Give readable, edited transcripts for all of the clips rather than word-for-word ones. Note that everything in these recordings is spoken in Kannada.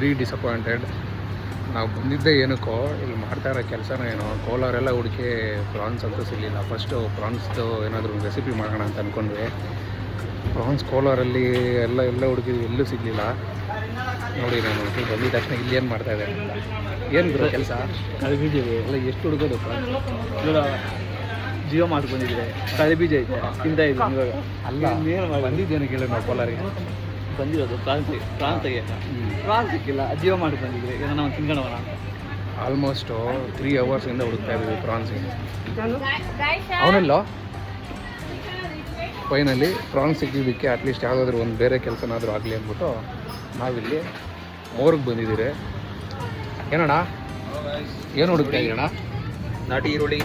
Very disappointed. ನಾವು ಬಂದಿದ್ದೆ ಏನಕ್ಕೋ, ಇಲ್ಲಿ ಮಾಡ್ತಾ ಇರೋ ಕೆಲಸನ ಏನೋ, ಕೋಲಾರೆಲ್ಲ ಹುಡುಕಿ ಪ್ರಾನ್ಸ್ ಅಂತೂ ಸಿಗಲಿಲ್ಲ. ಫಸ್ಟು ಪ್ರಾನ್ಸ್ದು ಏನಾದರೂ ರೆಸಿಪಿ ಮಾಡೋಣ ಅಂತ ಅಂದ್ಕೊಂಡ್ವಿ. ಪ್ರಾನ್ಸ್ ಕೋಲಾರಲ್ಲಿ ಎಲ್ಲ ಹುಡುಕಿದ್ವಿ, ಎಲ್ಲೂ ಸಿಗಲಿಲ್ಲ. ನೋಡಿ ನಾನು ಬಂದಿದ್ದ ತಕ್ಷಣ ಇಲ್ಲಿ ಏನು ಮಾಡ್ತಾಯಿದ್ದಾರೆ ಅಂತ. ಏನು ಬರೋ ಕೆಲಸ ಕರಿಬೀಜ ಎಲ್ಲ ಎಷ್ಟು ಹುಡುಗೋದು ಪ್ರಾನ್ಸ್? ಇವಾಗ ಜಿಯೋ ಮಾರ್ಟ್ ಬಂದಿದ್ರೆ ಕರಿಬೀಜ ಐತೆ ತಿಂತ ಇದ್ದೀನಿ ಇವಾಗ. ಅಲ್ಲ ಬಂದಿದ್ದೇನೆ ಕೇಳಿ ನಾವು ಕೋಲಾರಿಗೆ ಬಂದಿರೋದು ಪ್ರಾನ್ಸ್ಗೆ ಪ್ರಾನ್ಸ್ ಸಿಕ್ಕಿಲ್ಲ. ಜಿಯೋ ಮಾರ್ಟ್ ಬಂದಿದ್ರೆ ಈಗ ನಾವು ತಿನ್ಕೊಳ್ಳೋಣ. ಆಲ್ಮೋಸ್ಟು 3 ಅವರ್ಸಿಂದ ಹುಡುಕ್ತಾ ಇದ್ದೀವಿ ಪ್ರಾನ್ಸಿಗೆ. ಅವನಲ್ಲೋ ಫೈನಲಿ ಪ್ರಾನ್ಸ್ ಸಿಕ್ಕಿದ್ದಕ್ಕೆ ಅಟ್ಲೀಸ್ಟ್ ಯಾವುದಾದ್ರೂ ಒಂದು ಬೇರೆ ಕೆಲಸನಾದರೂ ಆಗಲಿ ಅಂದ್ಬಿಟ್ಟು ನಾವಿಲ್ಲಿ ಮೋರ್ಗೆ ಬಂದಿದ್ದೀರಿ. ಏನಣ್ಣ ಏನು ಹುಡುಕ್ತಾ ಇದ್ದೀರಣ್ಣ? ನಾಟಿ ಈರುಳ್ಳಿ.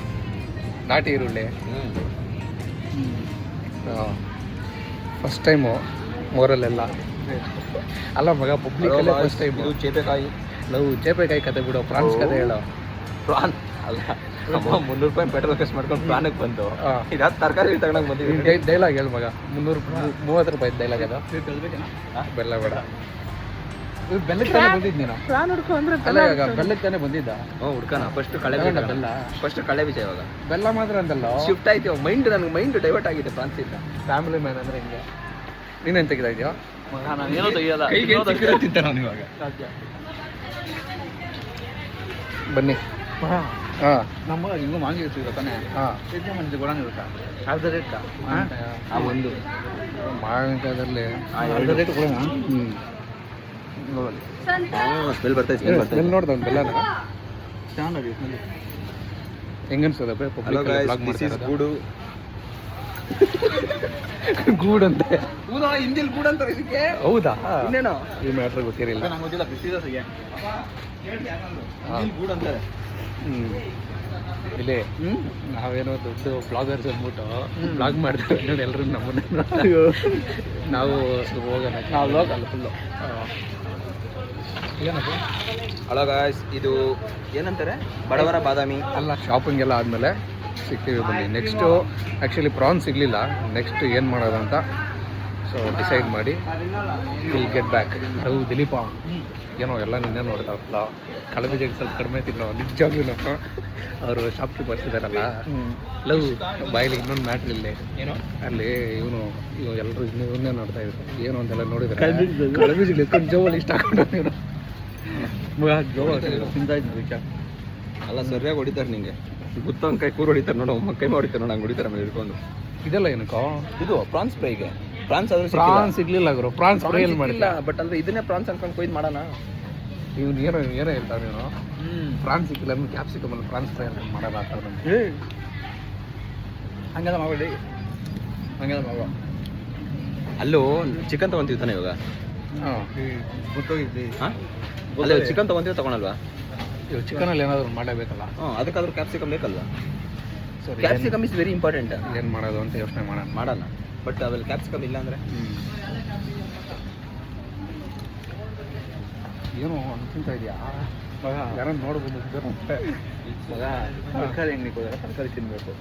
ಫಸ್ಟ್ ಟೈಮು ಮೋರಲ್ಲೆಲ್ಲ ಅಲ್ಲ ಮಗ, ಪಬ್ಲಿಕಲ್ಲೇ ಫಸ್ಟ್ ಟೈಮು. ಚೇಪೆಕಾಯಿ ಕತೆ ಬಿಡು, ಪ್ರಾನ್ಸ್ ಕತೆ ಹೇಳೋ. ಪ್ರಾನ್ ಅಲ್ಲ, 300 ರೂಪಾಯಿ ಪೆಟ್ರೋಲ್ ಖರ್ಚು ಮಾಡ್ಕೊಂಡು ಪ್ರಾಣಕ್ಕೆ ಬಂದು ಇದಾದ ತರಕಾರಿ ತಗೊಂಡಾಗ ಬಂದಿದ್ದೀವಿ. ಡೈಲಾಗ್ ಹೇಳು ಮಗ. 330 ರೂಪಾಯಿ ಡೈಲಾಗ್ ಅದು. ಬೆಲ್ಲ ಬೇಡ, ಬೆಲ್ಲಕ್ಕೆ ತಾನೇ ಬಂದಿದ್ದು ನೀನು. ಅಲ್ಲ ಇವಾಗ ಬೆಲ್ಲಕ್ಕೆ ತಾನೇ ಬಂದಿದ್ದ. ಹುಡ್ಕೋಣ ಫಸ್ಟ್ ಕಳೆ ಬೆಲ್ಲ, ಫಸ್ಟ್ ಕಳೆ ಬೀಜ. ಇವಾಗ ಬೆಲ್ಲ ಮಾತ್ರ ಅಂತಲ್ಲ, ಶಿಫ್ಟ್ ಆಯ್ತು ನನಗೆ ಮೈಂಡ್ ಡೈವರ್ಟ್ ಆಗಿದೆ ಪ್ರಾನ್ಸ್ ಇಂದ. ಫ್ಯಾಮಿಲಿ ಮ್ಯಾನ್ ಅಂದರೆ ಹಿಂಗೆ. ನೀನೇನು ತೆಗಿತಾ ಇದೆಯಾ? ನಾನು ಏನೋ ತೆಗಿಯಲ್ಲ, ತಿಂತ ನಾನು ಇವಾಗ. ಬನ್ನಿ. ಹಾಂ ನಮ್ಮ ಇನ್ನೂ ಮಾಂಗಿ ಇರ್ತಿದ್ರು ತಾನೆ. ಹಾಂ ಮಂದಿ ಗೊಳಂಗ ಇರುತ್ತಾ? ಅರ್ಧ ರೇಟ್ ಆ ಒಂದು ಮಾವಿನಕಾಯದಲ್ಲಿ ಅರ್ಧ ರೇಟ್ ಕೊಡೋಣ. ಸ್ಮೆಲ್ ಬರ್ತೈತೆ. ಸ್ಮೆಲ್ ನೋಡ್ದ ಒಂದು ಬೆಲ್ಲನ ಚೆನ್ನಾಗಿ ಹೆಂಗನ್ಸದ? ಗೂಡ್ ಅಂತೆ. ಹಿಂದಿಲ್ ಗೂಡ್ ಅಂತಾರೆ ಇದಕ್ಕೆ. ಹೌದಾ? ಇನ್ನೇನೋ ಈ ಮ್ಯಾಟ್ರ್ ಗೊತ್ತಿರಲಿಲ್ಲ. ನಂಗೆ ಗೊತ್ತಿಲ್ಲ. ಬಿಸಿಗೆ ಗೂಡ್ ಅಂತಾರೆ. ಇಲ್ಲಿ ನಾವೇನೋ ದೊಡ್ಡ ಬ್ಲಾಗರ್ಸ್ ಅಂದ್ಬಿಟ್ಟು ಬ್ಲಾಗ್ ಮಾಡ್ತಾರೆ ನೋಡಿ ಎಲ್ಲರೂ ನಮ್ಮನ್ನ. ನಾವು ಹೋಗೋಣ, ನಾವು ಲೋಕಲ್ ಫುಲ್ಲು. ಹಲೋ ಗಾಯ್ಸ್, ಇದು ಏನಂತಾರೆ? ಬಡವರ ಬಾದಾಮಿ ಅಲ್ಲ. ಶಾಪಿಂಗ್ ಎಲ್ಲ ಆದಮೇಲೆ ಸಿಗ್ತೀವಿ ಬನ್ನಿ. ನೆಕ್ಸ್ಟು ಆ್ಯಕ್ಚುಲಿ ಪ್ರಾನ್ಸ್ ಸಿಗಲಿಲ್ಲ. ನೆಕ್ಸ್ಟ್ ಏನು ಮಾಡೋದು ಅಂತ ಸೊ ಡಿಸೈಡ್ ಮಾಡಿ ವಿಲ್ ಗೆಟ್ ಬ್ಯಾಕ್. ಅದು ದಿಲೀಪ ಏನೋ ಎಲ್ಲ ನಿನ್ನೆ ನೋಡ್ತಾವಲ್ಲ, ಕಳಬೀಜಕ್ಕೆ ಸ್ವಲ್ಪ ಕಡಿಮೆ ತಿನ್ನೋ ನಿಜವಾಗ್ಲೂ. ಅವರು ಶಾಪ್ ಕೀಪರ್ಸ್ ಇದ್ದಾರಲ್ಲ, ಲವ್ ಬಾಯಲ್ಲಿ ಇನ್ನೊಂದು ಮ್ಯಾಟ್ರ್ ಇಲ್ಲೇ ಏನೋ ಅಲ್ಲಿ ಇವನು ಎಲ್ಲರೂ ಇವನ್ನೇ ನೋಡ್ತಾ ಇದ್ರು. ಏನು ಅಂತೆಲ್ಲ ನೋಡಿದ್ರೆ ಕಳಬೀಜ ಎತ್ಕೊಂಡು ಜೋವಲ್ಲಿ ಇಷ್ಟ ಹಾಕೊಂಡು ಜೋವ ತಿಂತಾ ಇದ್ವಿ. ಅಲ್ಲ ಸರಿಯಾಗಿ ಹೊಡಿತಾರೆ ನಿಂಗೆ ಗೊತ್ತ. ಕೈ ಕೂರು ಹೊಡಿತಾರೆ ನೋಡು, ಕೈ ಹೊಡಿತಾರೆ ನೋಡು, ಹಂಗೆ ಹೊಡಿತಾರೆ ಮೇಲೆ ಹಿಡ್ಕೊಂಡು. ಇದೆಲ್ಲ ಏನಕ್ಕೋ? ಇದು ಪ್ರಾನ್ಸ್ ಫ್ರೈಗೆ. ಪ್ರಾನ್ಸ್ ಆದ್ರೂ ಪ್ರಾನ್ಸ್ ಸಿಗ್ಲಿಲ್ಲ ಗುರು. ಪ್ರಾನ್ಸ್ ಫ್ರೈ ಎಲ್ಲಿ ಮಾಡಿಲ್ಲ. ಬಟ್ ಅಂದ್ರೆ ಇದನ್ನೇ ಪ್ರಾನ್ಸ್ ಅನ್ಕೊಂಡು ಕೊಯ್ದು ಮಾಡೋಣ. ಇವ್ನು ಏನೋ ಹೇಳ್ತಾವೆ ನೀನು. ಪ್ರಾನ್ಸ್ ಸಿಕ್ಕಿಲ್ಲ ಅಂದ್ರೆ ಕ್ಯಾಪ್ಸಿಕಮ್ ಅಲ್ಲಿ ಪ್ರಾನ್ಸ್ ಫ್ರೈ ಅಂತ ಮಾಡೋಣ ಅಂತ. ಹಂಗೆಲ್ಲ ಮಾಡಬೇಡಿ, ಹಂಗೆಲ್ಲ ಮಾಡುವ. ಅಲ್ಲೂ ಚಿಕನ್ ತೊಗೊಂತೀವಿ ತಾನೆ ಇವಾಗ? ಹಾಂ ಗೊತ್ತೋಗಿದ್ವಿ. ಹಾಂ ಅಲ್ಲೇ ಚಿಕನ್ ತೊಗೊಂತೀವಿ, ತಗೊಳಲ್ವಾ? ಇವಾಗ ಚಿಕನಲ್ಲಿ ಏನಾದರೂ ಮಾಡಬೇಕಲ್ಲ. ಅದಕ್ಕಾದ್ರೂ ಕ್ಯಾಪ್ಸಿಕಮ್ ಬೇಕಲ್ವಾ? So capsicum is very important. ಏನು ಮಾಡೋದು ಅಂತ ಯೋಚನೆ ಮಾಡೋಣ. ಬಟ್ ಅದ್ರಲ್ಲಿ ಕ್ಯಾಪ್ಸಿಕಮ್ ಇಲ್ಲ ಅಂದರೆ ಏನು ಅನ್ಕೊಂತ ಇದೆಯಾ ಮಗ? ಯಾರೋ ನೋಡ್ಬೋದು ಮಗ. ತರಕಾರಿ ಹೆಂಗೆ ನಿಂಕೋದಾರೆ? ತರಕಾರಿ ತಿನ್ನಬೇಕು.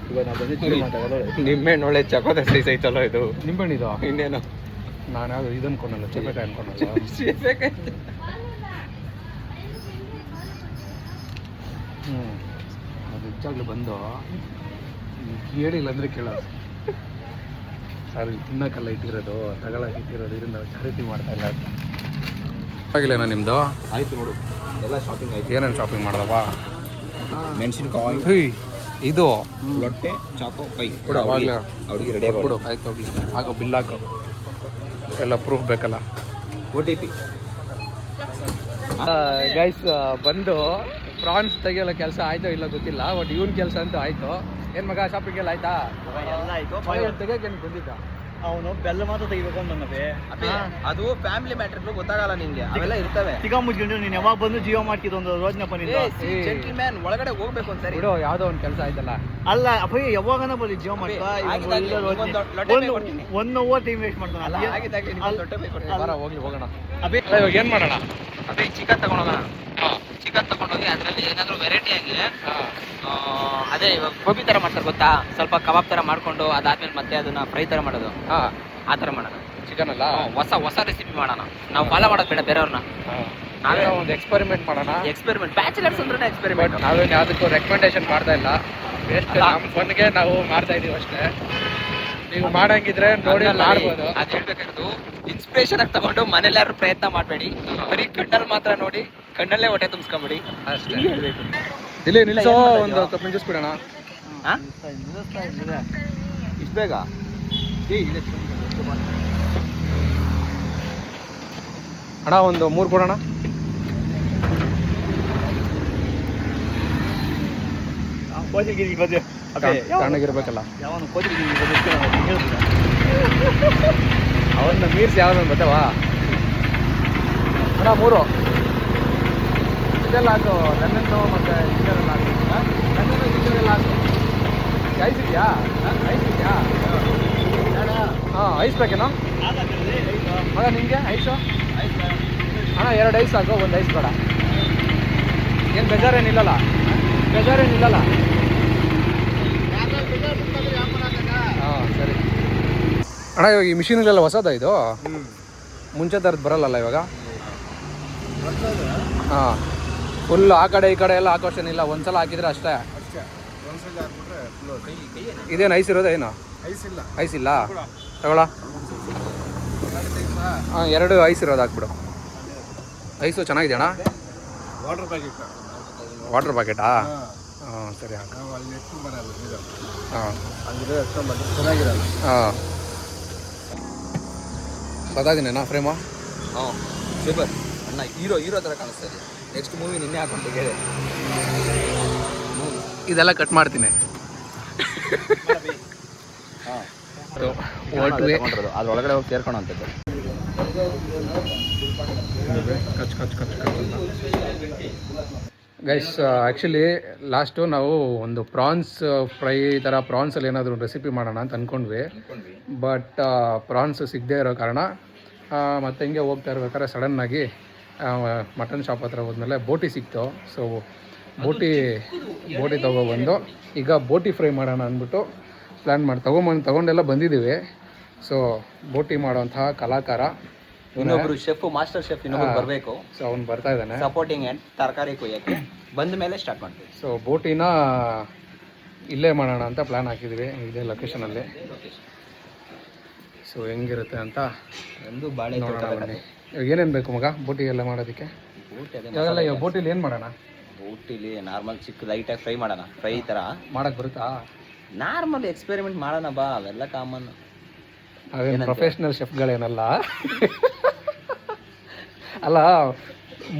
ಇವಾಗ ನಾವು ಬಂದಿದ್ದೀವಿ ಮಾತಾಡೋದು. ನಿಂಬೆಹಣ್ಣು ಒಳ್ಳೆ ಚಕೋತ ಸೈಜ್ ಐತಲ್ಲ ಇದು. ನಿಂಬೆಹಣ್ಣಿದು ಇನ್ನೇನು? ನಾನು ಯಾವುದು ಇದು ಅನ್ಕೊಂಡಲ್ಲ, ಚೇಪೆಕಾಯಿ ಅನ್ಕೊಂಡಲ್ಲ. ಅದು ನಿಜವಾಗ್ಲೂ ಬಂದು ಹೇಳಿಲ್ಲ ಅಂದರೆ ಕೇಳೋದು. ಸರ್ ತಿನ್ನೋಕ್ಕೆಲ್ಲ ಇಟ್ಟಿರೋದು, ತಗೊಳಕ್ಕೆ ಇಟ್ಟಿರೋದು, ಇದರಿಂದ ಚಾರಿಟಿ ಮಾಡ್ತಾ ಇಲ್ಲ ಅಂತ. ಆಗಿಲ್ಲೇನಾ ನಿಮ್ಮದು? ಆಯಿತು ನೋಡು, ಎಲ್ಲ ಶಾಪಿಂಗ್ ಆಯಿತು. ಏನೇನು ಶಾಪಿಂಗ್ ಮಾಡ್ದವ? ಮೆಣಸಿನ್ಕಾಯಿ, ಇದು ಲೊಟ್ಟೆ, ಚಾಕು, ಕೈ ಕೊಡು. ಅವಾಗಲೇ ಅವ್ರಿಗೆ ರೆಡಿ ಕೊಡು. ಆಯ್ತು ಹೋಗ್ಲಿ, ಹಾಕೋ ಬಿಲ್ ಹಾಕೋ. ಎಲ್ಲ ಪ್ರೂಫ್ ಬೇಕಲ್ಲ. OTP. ಗೈಸ್ ಬಂದು ಪ್ರಾನ್ಸ್ ತೆಗಿಯೋಲ್ಲ ಕೆಲಸ ಆಯ್ತೋ ಇಲ್ಲ ಗೊತ್ತಿಲ್ಲ, ಬಟ್ ಇವನ್ ಕೆಲಸ ಅಂತೂ ಆಯ್ತು. ಏನು ಮಗ ಶಾಪಿಂಗ್ ಎಲ್ಲ ಆಯ್ತಾ? ಎಲ್ಲ ಆಯಿತು. ತೆಗಿಯೋಕೆ ಏನು ಬಂದಿದ್ದ ಅವನು ಬೆಲ್ಲ ಮಾತ್ರ ತೆಗಿಬೇಕು ಅಂತಂದವೆ. ಅದು ಫ್ಯಾಮಿಲಿ ಮ್ಯಾಟರ್ ಗೊತ್ತಾಗಲ್ಲ ನಿಂಗೆ, ಅವೆಲ್ಲ ಇರ್ತವೆ. ಚಿಕ್ಕ ಮುಚ್ಕೊಂಡು ನೀನು ಯಾವಾಗ ಬಂದು ಜಿಯೋ ಮಾಡ್ತಿದ್ದು ಒಂದು ಯೋಜನೆಪ್ಪ ನೀನು. ಜೆಂಟಲ್ಮ್ಯಾನ್ ಒಳಗಡೆ ಹೋಗ್ಬೇಕು ಅಂತ ಸರಿ. ಬಿಡು, ಯಾವುದೋ ಒಂದು ಕೆಲಸ ಆಯ್ತಲ್ಲ. ಅಲ್ಲ ಅಪ್ಪಯ್ಯ, ಯಾವಾಗನ ಬರಲಿ ಜಿಯೋ ಮಾಡ್ತಾ 1 ಅವರ್ ಟೈಮ್ ವೇಸ್ಟ್ ಮಾಡ್ತಾನಲ್ಲ. ಹೋಗ್ಲಿ ಹೋಗೋಣ. ಅದೇ ಇವಾಗ ಏನು ಮಾಡೋಣ? ಅದೇ ಚಿಕನ್ ತಗೊಂಡೋಗೋಣ. ಚಿಕನ್ ತಗೊಂಡೋಗಿ ಅದರಲ್ಲಿ ಏನಾದರೂ ವೆರೈಟಿ ಆಗಿ ಅದೇ ಇವಾಗ ಗೋಬಿ ಥರ ಮಾಡ್ತಾರೆ ಗೊತ್ತಾ? ಸ್ವಲ್ಪ ಕಬಾಬ್ ಥರ ಮಾಡ್ಕೊಂಡು ಅದಾದ್ಮೇಲೆ ಮತ್ತೆ ಅದನ್ನ ಫ್ರೈ ಥರ ಮಾಡೋದು. ಆ ಥರ ಮಾಡೋಣ. ಚಿಕನ್ ಅಲ್ಲ ಹೊಸ ರೆಸಿಪಿ ಮಾಡೋಣ. ನಾವು ಫಾಲೋ ಮಾಡೋದು ಬೇಡ ಬೇರೆಯವ್ರನ್ನ. ನಾವೇ ಒಂದು ಎಕ್ಸ್ಪೆರಿಮೆಂಟ್ ಮಾಡೋಣ. ಎಕ್ಸ್ಪೆರಿಮೆಂಟ್ ಬ್ಯಾಚುಲರ್ಸ್ ಅಂದ್ರೆ ಎಕ್ಸ್ಪೆರಿಮೆಂಟ್. ನಾವೇನು ಯಾವುದಕ್ಕೂ ರೆಕಮೆಂಡೇಶನ್ ಮಾಡ್ತಾ ಇಲ್ಲ. ವೇಸ್ಟ್ ನಮ್ಮ ಫನ್ಗೆ ನಾವು ಮಾಡ್ತಾ ಇದೀವಿ ಅಷ್ಟೇ. ನೀವು ಮಾಡಂಗಿದ್ರೆ ನೋಡಿ ಮಾಡ್ಬೋದು. ಅದು ಹೇಳ್ಬೇಕಾಗಿತ್ತು ಇನ್ಸ್ಪಿರೇಷನ್ ಆಗಿ ತಗೊಂಡು ಮನೇಲಾರು ಪ್ರಯತ್ನ ಮಾಡಬೇಡಿ. ಬರೀ ಕಣ್ಣಲ್ಲಿ ಮಾತ್ರ ನೋಡಿ, ಕಣ್ಣಲ್ಲೇ ಹೊಟ್ಟೆ ತುಂಬಿಸ್ಕೊಂಬಿಡಿ ಅಷ್ಟೇ. ಇಲ್ಲಿ ನಿಲ್ಸೋ ಒಂದು ಕಪ್ ನಿಲ್ಲಿಸ್ಬಿಡೋಣ. ಇಷ್ಟು ಬೇಗ ಅಣ್ಣ ಒಂದು 3 ಕೊಡೋಣ. ತಣ್ಣಗಿರ್ಬೇಕಲ್ಲ ಅವನ್ನ ಮೀರ್ಸಿ ಯಾವ್ದು ಬರ್ತವಾ ಅಣ್ಣ. 3 ಇದೆಲ್ಲ ಹಾಕು, ಲೆಮನ್ನು ಮತ್ತು ಜಿಂಜರೆಲ್ಲ ಹಾಕು. ಲೆಮನ್ನು ಜಿಂಜರೆಲ್ಲ ಹಾಕು. ಐಸ್ ಇದೆಯಾ? ಐಸ್ ಇದೆಯಾ? ಹಾಂ, ಐಸ್ ಬೇಕೇನೋ ಮಗ ನಿಮಗೆ? ಐಸು ಅಣ್ಣ 2 ಐಸ್ ಹಾಕು, 1 ಐಸ್ ಬೇಡ. ಏನು ಬೇಜಾರೇನಿಲ್ಲಲ್ಲ? ಬೇಜಾರೇನಿಲ್ಲಲ್ಲ? ಹಾಂ ಸರಿ ಅಣ್ಣ. ಇವಾಗ ಈ ಮಿಷಿನ್ಗಳೆಲ್ಲ ಹೊಸದ ಇದು? ಮುಂಚೆ ಥರದ್ದು ಬರಲ್ಲಲ್ಲ ಇವಾಗ? ಹಾಂ, ಫುಲ್ ಆ ಕಡೆ ಈ ಕಡೆ ಎಲ್ಲ ಹಾಕೋಷ್ಟೇನಿಲ್ಲ, ಇಲ್ಲ ಒಂದ್ಸಲ ಹಾಕಿದ್ರೆ ಅಷ್ಟೇ. ಇದೇನು ಐಸ್ ಇರೋದು? ಏನು ಐಸ್ ಇಲ್ಲ? ತಗೊಳ. ಹಾಂ, 2 ಐಸ್ ಇರೋದು ಹಾಕ್ಬಿಡು. ಐಸು ಚೆನ್ನಾಗಿದೆ ಅಣ್ಣ. ವಾಟರ್ ಪ್ಯಾಕೆಟಾ? ಹಾಂ ಸರಿ ಹಾಂ ಹಾಂ ಹಾಂ ಬತ್ತಾದಿನೇನಾ ಫ್ರೇಮು? ಹಾಂ ಸೂಪರ್ ಅಣ್ಣ. ಹೀರೋ ಥರ ಕಾಣಿಸ್ತಾ ಇದೆ. ನೆಕ್ಸ್ಟ್ ಮೂವಿ ನಿನ್ನೆ ಹಾಕೊಂಡು ಇದೆಲ್ಲ ಕಟ್ ಮಾಡ್ತೀನಿ. ಅದ್ರೊಳಗಡೆ ಹೋಗಿ ಸೇರ್ಕೊಳ್ಳೋ ಅಂಥದ್ದು. ಕಚ್ ಕಚ್ ಕಚ್ ಕಚ್ ಅಂತ ಗೈಸ್. ಆ್ಯಕ್ಚುಲಿ ಲಾಸ್ಟು ನಾವು ಒಂದು ಪ್ರಾನ್ಸ್ ಫ್ರೈ ಥರ ಪ್ರಾನ್ಸಲ್ಲಿ ಏನಾದರೂ ರೆಸಿಪಿ ಮಾಡೋಣ ಅಂತ ಅಂದ್ಕೊಂಡ್ವಿ. ಬಟ್ ಪ್ರಾನ್ಸ್ ಸಿಗದೇ ಇರೋ ಕಾರಣ ಮತ್ತು ಹಿಂಗೆ ಹೋಗ್ತಾ ಇರ್ಬೇಕಾದ್ರೆ ಸಡನ್ನಾಗಿ ಮಟನ್ ಶಾಪ್ ಹತ್ರ ಹೋದ್ಮೇಲೆ ಬೋಟಿ ಸಿಕ್ತು. ಸೊ ಬೋಟಿ ತೊಗೊಬಂದು ಈಗ ಬೋಟಿ ಫ್ರೈ ಮಾಡೋಣ ಅಂದ್ಬಿಟ್ಟು ಪ್ಲ್ಯಾನ್ ಮಾಡಿ ತೊಗೊಂಡೆಲ್ಲ ಬಂದಿದ್ದೀವಿ. ಸೊ ಬೋಟಿ ಮಾಡೋಂತಹ ಕಲಾಕಾರ ಇನ್ನೊಬ್ರು ಶೆಫ್, ಮಾಸ್ಟರ್ ಶೆಫ್ ಇನ್ನೊಬ್ರು ಬರಬೇಕು. ಸೊ ಅವ್ನು ಬರ್ತಾ ಇದ್ದಾನೆ ಸಪೋರ್ಟಿಂಗ್ ಆ್ಯಂಡ್ ತರಕಾರಿ ಕೊಯ್ಯೋಕ್ಕೆ. ಬಂದ ಮೇಲೆ ಸ್ಟಾರ್ಟ್ ಮಾಡ್ತೀವಿ. ಸೊ ಬೋಟಿನ ಇಲ್ಲೇ ಮಾಡೋಣ ಅಂತ ಪ್ಲ್ಯಾನ್ ಹಾಕಿದ್ವಿ, ಇದೇ ಲೊಕೇಶನಲ್ಲಿ. ಸೊ ಹೆಂಗಿರುತ್ತೆ ಅಂತ ಒಂದು ಬಾಳೆ ನೋಡೋಣ ಬನ್ನಿ. ಇವಾಗ ಏನೇನು ಬೇಕು ಮಗ ಬೋಟಿ ಎಲ್ಲ ಮಾಡೋದಕ್ಕೆ? ಇವಾಗೆಲ್ಲ ಇವಾಗ ಬೋಟಿಲಿ ಏನು ಮಾಡೋಣ? ಬೋಟಿಲಿ ನಾರ್ಮಲ್ ಚಿಕ್ಕ ಲೈಟಾಗಿ ಫ್ರೈ ಮಾಡೋಣ. ಫ್ರೈ ಥರ ಮಾಡೋಕ್ಕೆ ಬರುತ್ತಾ? ನಾರ್ಮಲ್ ಎಕ್ಸ್ಪೆರಿಮೆಂಟ್ ಮಾಡೋಣ ಬಾ, ಅವೆಲ್ಲ ಕಾಮನ್. ಅವೇನು ಪ್ರೊಫೆಷ್ನಲ್ ಶೆಫ್ಗಳೇನಲ್ಲ. ಅಲ್ಲ,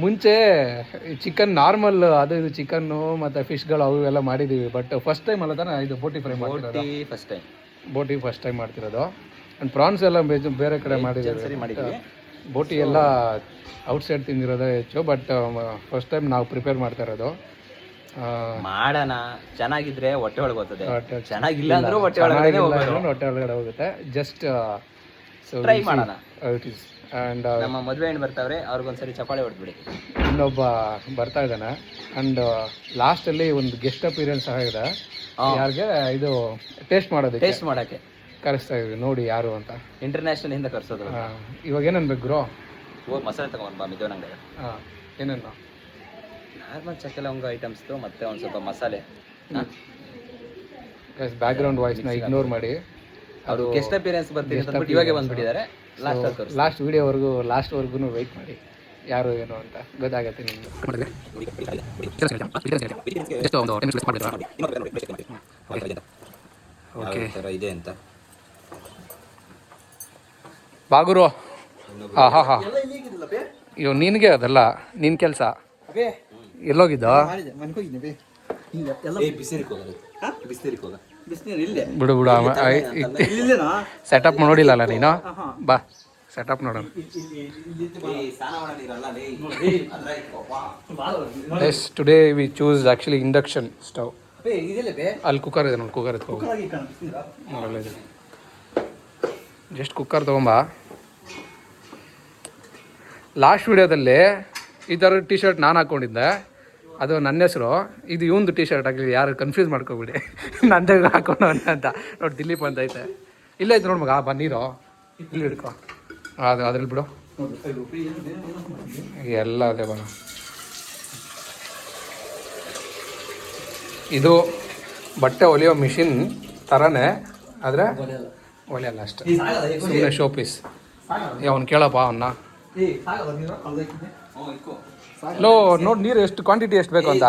ಮುಂಚೆ ಚಿಕನ್ ನಾರ್ಮಲ್ ಅದು ಇದು ಚಿಕನ್ನು ಮತ್ತು ಫಿಶ್ಗಳು ಅವು ಎಲ್ಲ ಮಾಡಿದ್ದೀವಿ. ಬಟ್ ಫಸ್ಟ್ ಟೈಮ್ ಅಲ್ಲ ತಾನೆ ಇದು ಬೋಟಿ ಫ್ರೈ ಮಾಡ್ತಿರೋದು? ಬೋಟಿ ಫಸ್ಟ್ ಟೈಮ್ ಮಾಡ್ತಿರೋದು. ಆ್ಯಂಡ್ ಪ್ರಾನ್ಸ್ ಎಲ್ಲ ಬೇರೆ ಕಡೆ ಮಾಡಿದ್ದೀವಿ. ಬೋಟಿ ಎಲ್ಲ ಔಟ್ಸೈಡ್ ತಿಂದಿರೋದೇ ಹೆಚ್ಚು. ಬಟ್ ಫಸ್ಟ್ ಟೈಮ್ ನಾವು ಪ್ರಿಪೇರ್ ಮಾಡ್ತಾ ಇರೋದು. ಮಾಡೋಣ, ಚೆನ್ನಾಗಿದ್ರೆ ಹೊಟ್ಟೆ ಒಳಗೆ ಹೋಗ್ತದೆ, ಚೆನ್ನಾಗಿಲ್ಲ ಅಂದ್ರೆ ಹೊಟ್ಟೆ ಒಳಗಡೆ ಹೋಗುತ್ತೆ. ಜಸ್ಟ್ ಟ್ರೈ ಮಾಡೋಣ. It is. ಆ್ಯಂಡ್ ನಮ್ಮ ಮದುವೆ ಹೆಣ್ಣು ಬರ್ತಾವ್ರೆ, ಅವ್ರಿಗೊಂದ್ಸರಿ ಚಪಾಳಿ ಹೊಡೆದ್ಬಿಡಿ. ಇನ್ನೊಬ್ಬ ಬರ್ತಾ ಇದ್ದಾನೆ. ಆ್ಯಂಡ್ ಲಾಸ್ಟಲ್ಲಿ ಒಂದು ಗೆಸ್ಟ್ ಅಪಿಯರೆನ್ಸ್ ಸಹ ಇದೆ. ಯಾರಿಗೆ ಇದು ಟೇಸ್ಟ್ ಮಾಡೋಕ್ಕೆ ಕರೆಸ್ತಾ ಇದ್ವಿ, ನೋಡಿ ಯಾರು ಅಂತ. ಇಂಟರ್ನ್ಯಾಷನಲ್ ಇಂದ ಕರ್ಸೋದು. ಇವಾಗ ಏನೇನು ಬೇಕು ಬ್ರೋ? ಹೋಗಿ ಮಸಾಲೆ ತಗೊಂಡು ಬಾ ಮಿದೋನ್ ಅಂಗಡಿ. ಹಾಂ, ಏನೇನು? ನಾರ್ಮಲ್ ಚಕ್ಕೆ ಲವಂಗ ಐಟಮ್ಸ್ದು ಮತ್ತೆ ಒಂದು ಸ್ವಲ್ಪ ಮಸಾಲೆ. ಬ್ಯಾಕ್ಗ್ರೌಂಡ್ ವಾಯ್ಸ್ನ ಇಗ್ನೋರ್ ಮಾಡಿ. ಅವರು ಗೆಸ್ಟ್ ಅಪಿಯರೆನ್ಸ್ ಬರ್ತೀವಿ ಅಂತ ಇವಾಗೆ ಬಂದ್ಬಿಟ್ಟಿದ್ದಾರೆ. ಲಾಸ್ಟ್ ವಿಡಿಯೋವರೆಗೂ ಲಾಸ್ಟ್ವರೆಗೂ ವೆಯ್ಟ್ ಮಾಡಿ, ಯಾರು ಏನು ಅಂತ ಗೊತ್ತಾಗತ್ತೆ ನಿಮಗೆ. ಓಕೆ ಇದೆ ಅಂತ ಬಾಗುರು. ಹಾಂ ಹಾಂ ಹಾಂ, ಇವ್ ನಿನಗೆ ಅದಲ್ಲ, ನಿನ್ನ ಕೆಲಸ. ಎಲ್ಲೋಗಿದ್ದ? ಬಿಡು ಬಿಡು, ಸೆಟಪ್ ನೋಡಿಲ್ಲಲ್ಲ ನೀನು. ಬಾ ಸೆಟಪ್ ನೋಡೋಣ. Yes, today we choose actually induction stove. ಅಲ್ಲಿ ಕುಕ್ಕರ್ ಇದೆ ನೋಡಿ, ಕುಕ್ಕರ್ ಎತ್ಕೊ. ಜಸ್ಟ್ ಕುಕ್ಕರ್ ತೊಗೊಂಬಾ. ಲಾಸ್ಟ್ ವಿಡಿಯೋದಲ್ಲಿ ಈ ಥರ ಟಿ ಶರ್ಟ್ ನಾನು ಹಾಕ್ಕೊಂಡಿದ್ದೆ, ಅದು ನನ್ನ ಹೆಸರು. ಇದು ಇವಂದು ಟಿ ಶರ್ಟ್ ಆಗಲಿ, ಯಾರು ಕನ್ಫ್ಯೂಸ್ ಮಾಡ್ಕೊಬಿಡಿ. ನಂದೇ ಹಾಕೊಂಡವನೇ ಅಂತ ನೋಡಿ. ದಿಲೀಪ್ ಅಂತ ಐತೆ, ಇಲ್ಲೇ ಐತೆ ನೋಡಿ ಮಗ. ಬಾ ನೀರು ಇಲ್ಲಿ ಹಿಡ್ಕೊ. ಅದ್ರಲ್ಲಿ ಬಿಡು ಎಲ್ಲ ಅದೇ ಬರ. ಇದು ಬಟ್ಟೆ ಹೊಲಿಯೋ ಮಿಷಿನ್ ಥರನೇ, ಆದರೆ ಹೊಲಿಯಲ್ಲ ಅಷ್ಟೇ, ಸುಮ್ಮನೆ ಶೋ ಪೀಸ್. ಅವ್ನು ಕೇಳಪ್ಪ ಅವನ್ನ. ಲೋ ನೋಡಿ ನೀರು ಎಷ್ಟು ಕ್ವಾಂಟಿಟಿ ಎಷ್ಟು ಬೇಕು ಅಂತ.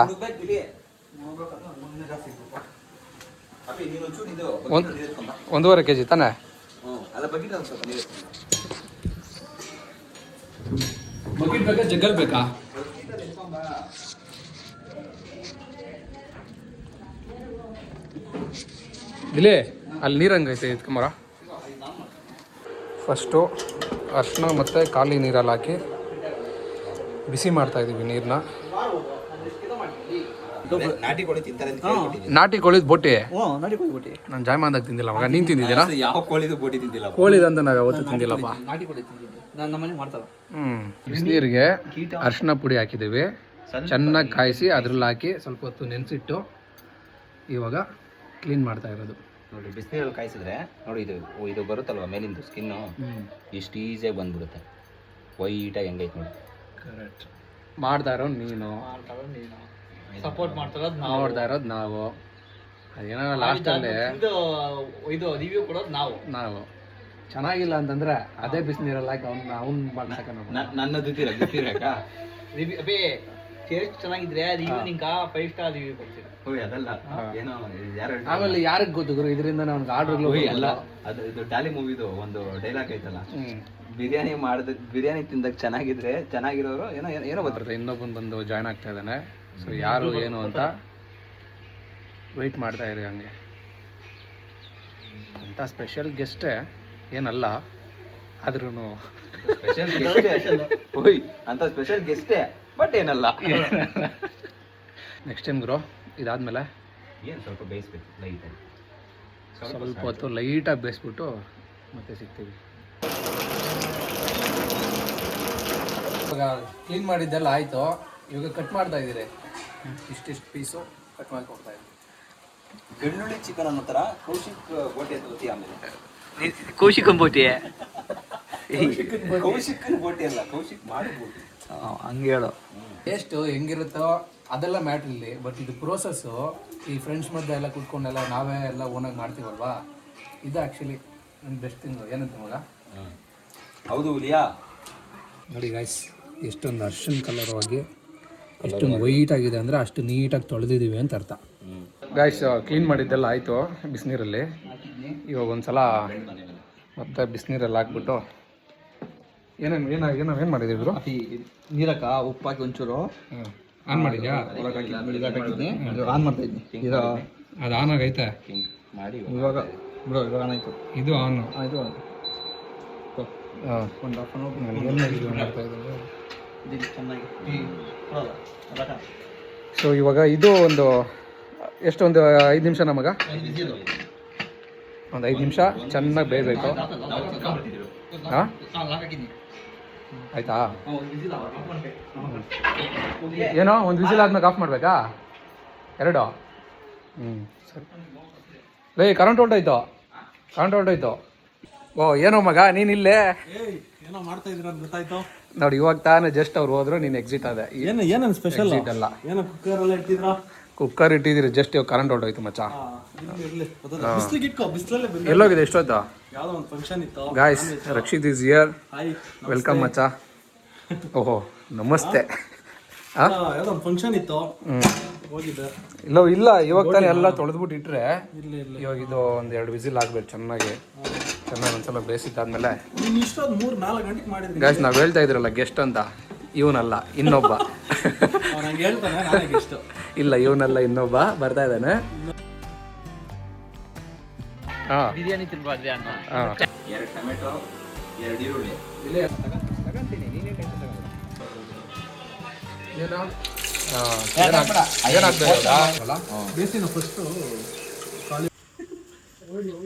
1.5 kg ತಾನೆ. ಬಕೆಟ್ ಬೇಕಾ ಜಗ್ಗಲ್ ಬೇಕಾ? ಇಲ್ಲಿ ಅಲ್ಲಿ ನೀರು ಹಂಗೈತೆ ಎತ್ಕೊಂಬರ. ಫಸ್ಟು ಅರ್ಶಿನ ಮತ್ತು ಖಾಲಿ ನೀರಲ್ಲಿ ಹಾಕಿ ಬಿಸಿ ಮಾಡ್ತಾಯಿದ್ದೀವಿ ನೀರನ್ನ. ನಾಟಿ ಕೋಳಿದ್ ಬೋಟಿ ನಾನು ಜಾಯ್ಮಾನ್ದಾಗ ತಿಂದಿಲ್ಲ ಮಗ. ನೀನು ತಿಂದಿದ್ದೀರಾ? ಯಾವ ಕೋಳಿದು ಬೋಟಿ ತಿಂದಿಲ್ಲ. ಕೋಳಿದಂತ ನಾವು ಯಾವತ್ತೂ ತಿಂದಿಲ್ಲಪ್ಪ. ಬಿಸಿನೀರಿಗೆ ಅರಿಶಿನ ಪುಡಿ ಹಾಕಿದ್ದೀವಿ, ಚೆನ್ನಾಗಿ ಕಾಯಿಸಿ ಅದ್ರಲ್ಲಿ ಹಾಕಿ ಸ್ವಲ್ಪ ಹೊತ್ತು ನೆನೆಸಿಟ್ಟು ಇವಾಗ ಕ್ಲೀನ್ ಮಾಡ್ತಾ ಇರೋದು. ನೋಡಿ ಬಿಸಿನೀರಲ್ಲಿ ಕಾಯಿಸಿದ್ರೆ ನೋಡಿ ಇದು ಬರುತ್ತಲ್ವ ಮೇಲಿಂದು ಸ್ಕಿನ್ನು, ಇಷ್ಟು ಈಸಿಯಾಗಿ ಬಂದ್ಬಿಡುತ್ತೆ. ವೈಟಾಗಿ ಹೆಂಗೈತೆ ನೋಡಿ. ಕರೆಕ್ಟ್. ಮಾಡ್ತಾ ಇರೋದು ನೀನು, ಸಪೋರ್ಟ್ ಮಾಡ್ತಾರೋದು ನೋಡ್ತಾ ಇರೋದು ನಾವು. ಅದೇನೋ ಲಾಸ್ಟಲ್ಲಿ ಇದು ರಿವ್ಯೂ ಕೊಡೋದು ನಾವು ಚೆನ್ನಾಗಿಲ್ಲ ಅಂತಂದ್ರೆ ಅದೇ ಬಿಸಿನೀರಲ್ಲಿ ಹಾಕಿ ಅವ್ನು ಮಾಡ್ಸಕ ನನ್ನ ರಿವ್ಯೂ ಅಬೇ ಟೇಸ್ಟ್ ಚೆನ್ನಾಗಿದ್ರೆ ರಿವ್ಯೂ ನಿಂಗೆ 5 ಸ್ಟಾರ್ ರಿವ್ಯೂ ಕೊಡ್ತೀವಿ. ಅದಲ್ಲ ಏನೋ ಆಮೇಲೆ ಯಾರಿಗೆ ಗೊತ್ತು ಗುರು, ಇದರಿಂದ ಅವ್ನಿಗೆ ಆರ್ಡರ್ಗಳು ಎಲ್ಲ. ಅದು ಇದು ಟ್ಯಾಲಿ ಮೂವಿದು ಒಂದು ಡೈಲಾಗ್ ಐತಲ್ಲ, ಬಿರಿಯಾನಿ ತಿಂದಾಗ ಚೆನ್ನಾಗಿದ್ರೆ ಚೆನ್ನಾಗಿರೋರು ಏನೋ ಏನೋ ಬರ್ತದೆ. ಇನ್ನೊಬ್ಬನ್ ಬಂದು ಜಾಯ್ನ್ ಆಗ್ತಾ ಇದ್ದಾನೆ. ಸೊ ಯಾರು ಏನು ಅಂತ ವೆಯ್ಟ್ ಮಾಡ್ತಾ ಇರಿ. ಹಂಗೆ ಅಂತ ಸ್ಪೆಷಲ್ ಗೆಸ್ಟೇ ಏನಲ್ಲ, ಆದ್ರೂ ಅಂತ ಸ್ಪೆಷಲ್ ಗೆಸ್ಟೇ ಬಟ್ ಏನಲ್ಲ. ನೆಕ್ಸ್ಟ್ ಟೈಮ್ ಗುರು ಇದಾದ್ಮೇಲೆ ಏನು ಸ್ವಲ್ಪ ಬೇಯಿಸ್ಬೇಕು ಲೈಟಾಗಿ, ಸ್ವಲ್ಪ ಹೊತ್ತು ಲೈಟಾಗಿ ಬೇಯಿಸ್ಬಿಟ್ಟು ಮತ್ತೆ ಸಿಗ್ತೀವಿ. ಇವಾಗ ಕ್ಲೀನ್ ಮಾಡಿದ್ದೆಲ್ಲ ಆಯಿತು. ಇವಾಗ ಕಟ್ ಮಾಡ್ತಾ ಇದ್ದೀರಿ. ಇಷ್ಟಿಷ್ಟು ಪೀಸು ಕಟ್ ಮಾಡಿ ಕೊಡ್ತಾ ಇದ್ದೀವಿ. ಬೆಳ್ಳುಳ್ಳಿ ಚಿಕನ್ ಅನ್ನೋ ಥರ ಕೌಶಿಕ್ ಬೋಟಿ ಅಂತ ಗೊತ್ತಿ. ಆಮೇಲೆ ಕೌಶಿಕನ್ ಬೋಟಿ, ಕೌಶಿಕನ್ ಬೋಟಿ ಅಲ್ಲ, ಕೌಶಿಕ್ ಮಾಡಿ ಬೋಟಿ ಹಂಗೆ ಹೇಳು. ಟೇಸ್ಟು ಹೆಂಗಿರುತ್ತೋ ಅದೆಲ್ಲ ಮ್ಯಾಟ್ರ್ ಇಲ್ಲಿ. ಬಟ್ ಇದು ಪ್ರೋಸೆಸ್ಸು ಈ ಫ್ರೆಂಡ್ಸ್ ಮಧ್ಯೆ ಎಲ್ಲ ಕುತ್ಕೊಂಡೆಲ್ಲ ನಾವೇ ಎಲ್ಲ ಓನಾಗಿ ಮಾಡ್ತೀವಲ್ವಾ, ಇದು ಆ್ಯಕ್ಚುಲಿ ನನ್ನ ಬೆಸ್ಟ್ ಥಿಂಗ್. ಏನಂತ ಮಗ? ಹೌದು ಹುಲಿಯಾ. ನೋಡಿ ಗಾಯ್ಸ್, ಎಷ್ಟೊಂದು ಅರ್ಶಿನ ಕಲರ್ ಆಗಿ ಎಷ್ಟೊಂದು ವೈಟ್ ಆಗಿದೆ ಅಂದರೆ ಅಷ್ಟು ನೀಟಾಗಿ ತೊಳೆದಿದ್ದೀವಿ ಅಂತ ಅರ್ಥ. ಗಾಯ್ಸ್ ಕ್ಲೀನ್ ಮಾಡಿದ್ದೆಲ್ಲ ಆಯಿತು ಬಿಸಿನೀರಲ್ಲಿ. ಇವಾಗ ಒಂದ್ಸಲ ಮತ್ತೆ ಬಿಸಿನೀರಲ್ಲಿ ಹಾಕ್ಬಿಟ್ಟು ಏನು ಮಾಡಿದ್ದೀವಿ ಇವರು? ನೀರಕ್ಕ ಉಪ್ಪು ಹಾಕಿ ಒಂಚೂರು ಆನ್ ಮಾಡಿದ್ಯಾ? ಆನ್ ಮಾಡ್ತಾ ಇದ್ದೀನಿ. ಇದು ಅದು ಆನ್ ಆಗೈತೆ ಮಾಡಿ ಇವಾಗ ಬ್ರೋ, ಇವಾಗ ಆನ್ ಆಯಿತು. ಇದು ಆನ್ ಆಯಿತು. ಹಾಂ, ಒಂದು ಹಾಫ್ ಅನ್ ಅವರ್ ಏನು ಮಾಡ್ತಾ ಇದ್ದೀವಿ. ಚೆನ್ನಾಗಿ. ಸೊ ಇವಾಗ ಇದು ಒಂದು ಎಷ್ಟೊಂದು 5 ನಿಮಿಷ ನಮಗ, ಒಂದು 5 ನಿಮಿಷ ಚೆನ್ನಾಗಿ ಬೇಯಬೇಕು. ಹಾಂ ಆಯ್ತಾ? ಏನೋ ಒಂದು ವಿಸಿಲ್ ಆದ್ಮೇಲೆ ಆಫ್ ಮಾಡಬೇಕಾ? 2? ಸರಿ. ಲೇ ಕರೆಂಟ್ ಹೊರಟೋಯ್ತು. ಓ ಏನೋ ಮಗ ನೀನಿಲ್ಲೇ ಏನೋ ಮಾಡ್ತಾ ಇದ್ದೀರ ಅಂತ ಗೊತ್ತಾಯ್ತು ನೋಡಿ. ಇವಾಗ ತಾನೇ ಜಸ್ಟ್ ಅವ್ರು ಹೋದ್ರು, ನೀನು ಎಕ್ಸಿಟ್ ಆದೆ. ಏನು ಸ್ಪೆಷಲ್ ಅಲ್ಲ, ಏನೋ ಕುಕ್ಕರ್ ಎಲ್ಲ ಇಟ್ಟಿದ್ರಾ? ಕುಕ್ಕರ್ ಇಟ್ಟಿದ್ದೀರಿ, ಜಸ್ಟ್ ಇವಾಗ ಕರೆಂಟ್ ಹೊರಟೋಯ್ತು ಮಚ್ಚ. ಎಲ್ಲೋಗಿದೆ ಎಷ್ಟೊತ್ತು? ಯಾವುದೋ ಒಂದು ಫಂಕ್ಷನ್ ಇತ್ತು guys. Rakshit is here. Welcome ಮಚ್ಚ. ಓಹೋ ನಮಸ್ತೆ. ಯಾವುದೋ ಒಂದು ಫಂಕ್ಷನ್ ಇತ್ತು, ಹೋಗಿದ್ದೆ. ಇಲ್ಲ ಇವಾಗ ತಾನೇ ಎಲ್ಲ ತೊಳೆದ್ಬಿಟ್ಟು ಇಟ್ರೆ ಇವಾಗ ಇದು ಒಂದು 2 ವಿಸಿಲ್ ಆಗ್ಬೇಕು ಚೆನ್ನಾಗಿ ಒಂದ್ಸಲ ಬೇಯಿಸಿದ್ದಾದ್ಮೇಲೆ. ಇಷ್ಟೊಂದು 3-4 ಗಂಟೆಗೆ ಮಾಡಿದ್ರಿ ಗಾಯ್ಸ್. ನಾವು ಹೇಳ್ತಾ ಇದ್ರಲ್ಲ ಗೆಸ್ಟ್ ಅಂತ, ಇವನಲ್ಲ ಇನ್ನೊಬ್ಬ. ಇಲ್ಲ ಇವನಲ್ಲ ಇನ್ನೊಬ್ಬ ಬರ್ತಾ ಇದ್ದಾನೆ. ಬಿರಿಯಾನಿ ತಿನ್ಬಾರ್ದು ಅನ್ನ. 2 ಟೊಮೆಟೊ 2 ಈರುಳ್ಳಿ. ಏನಾಗ್ಬೇಕು ಬೇಸಿನ ಫಸ್ಟು